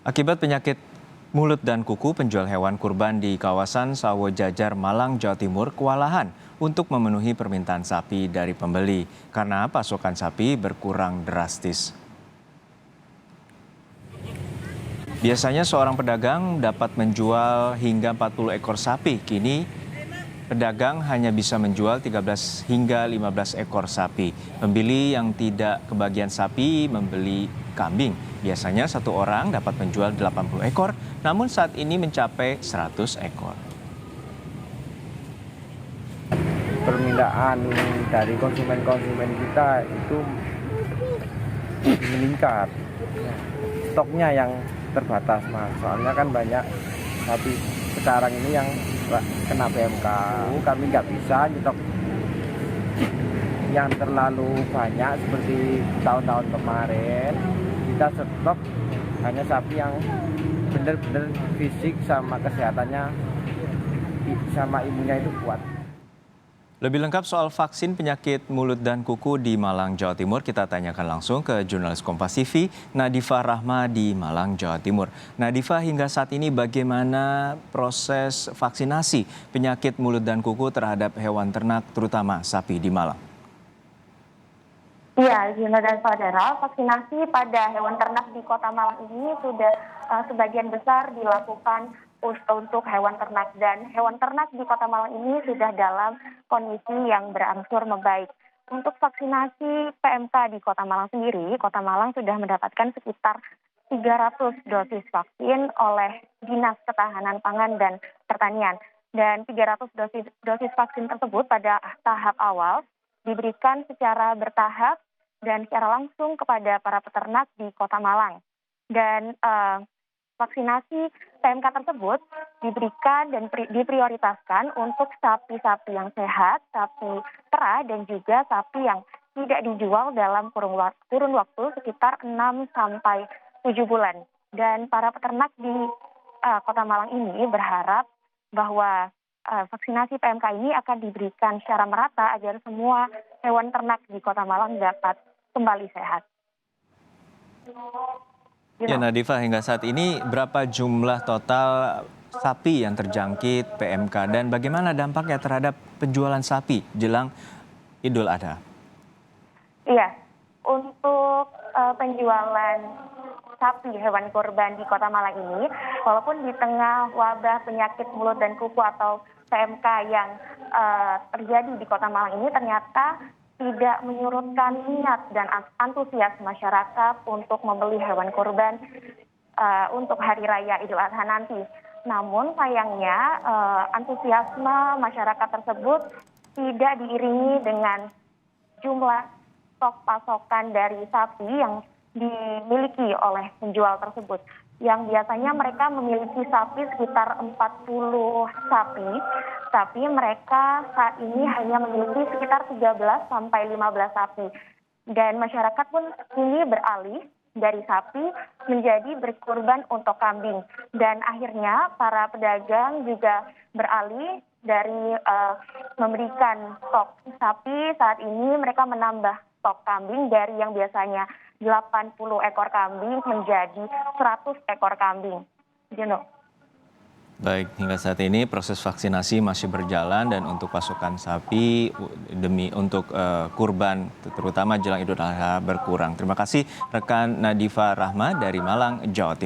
Akibat penyakit mulut dan kuku, penjual hewan kurban di kawasan Sawo Jajar, Malang, Jawa Timur kewalahan untuk memenuhi permintaan sapi dari pembeli karena pasokan sapi berkurang drastis. Biasanya seorang pedagang dapat menjual hingga 40 ekor sapi. Kini pedagang hanya bisa menjual 13 hingga 15 ekor sapi. Pembeli yang tidak kebagian sapi membeli kambing. Biasanya satu orang dapat menjual 80 ekor, namun saat ini mencapai 100 ekor. Permintaan dari konsumen-konsumen kita itu meningkat. Stoknya yang terbatas, Mas. Soalnya kan banyak sapi sekarang ini yang kena PMK. Kami nggak bisa nyetok yang terlalu banyak seperti tahun-tahun kemarin. Kita stok hanya sapi yang benar-benar fisik sama kesehatannya sama imunnya itu kuat. Lebih lengkap soal vaksin penyakit mulut dan kuku di Malang, Jawa Timur, kita tanyakan langsung ke jurnalis Kompas TV, Nadifa Rahma di Malang, Jawa Timur. Nadifa, hingga saat ini bagaimana proses vaksinasi penyakit mulut dan kuku terhadap hewan ternak, terutama sapi di Malang? Ya, Gina dan saudara, vaksinasi pada hewan ternak di Kota Malang ini sudah sebagian besar dilakukan untuk hewan ternak, dan hewan ternak di Kota Malang ini sudah dalam kondisi yang berangsur membaik. Untuk vaksinasi PMK di Kota Malang sendiri, Kota Malang sudah mendapatkan sekitar 300 dosis vaksin oleh Dinas Ketahanan Pangan dan Pertanian. Dan 300 dosis vaksin tersebut pada tahap awal diberikan secara bertahap dan secara langsung kepada para peternak di Kota Malang. Dan vaksinasi PMK tersebut diberikan dan diprioritaskan untuk sapi-sapi yang sehat, sapi perah, dan juga sapi yang tidak dijual dalam kurun waktu sekitar 6 sampai 7 bulan. Dan para peternak di Kota Malang ini berharap bahwa vaksinasi PMK ini akan diberikan secara merata agar semua hewan ternak di Kota Malang dapat kembali sehat. Ya, Nadifa, hingga saat ini berapa jumlah total sapi yang terjangkit PMK dan bagaimana dampaknya terhadap penjualan sapi jelang Idul Adha? Iya, untuk penjualan sapi hewan kurban di Kota Malang ini, walaupun di tengah wabah penyakit mulut dan kuku atau PMK yang terjadi di Kota Malang ini, ternyata tidak menyurutkan minat dan antusias masyarakat untuk membeli hewan kurban untuk Hari Raya Idul Adha nanti. Namun sayangnya antusiasme masyarakat tersebut tidak diiringi dengan jumlah stok pasokan dari sapi yang dimiliki oleh penjual tersebut. Yang biasanya mereka memiliki sapi sekitar 40 sapi, tapi mereka saat ini hanya memiliki sekitar 13 sampai 15 sapi. Dan masyarakat pun ini beralih dari sapi menjadi berkurban untuk kambing. Dan akhirnya para pedagang juga beralih dari memberikan stok sapi, saat ini mereka menambah stok kambing dari yang biasanya 80 ekor kambing menjadi 100 ekor kambing. Baik, hingga saat ini proses vaksinasi masih berjalan dan untuk pasokan sapi untuk kurban terutama jelang Idul Adha berkurang. Terima kasih rekan Nadifa Rahma dari Malang, Jawa Timur.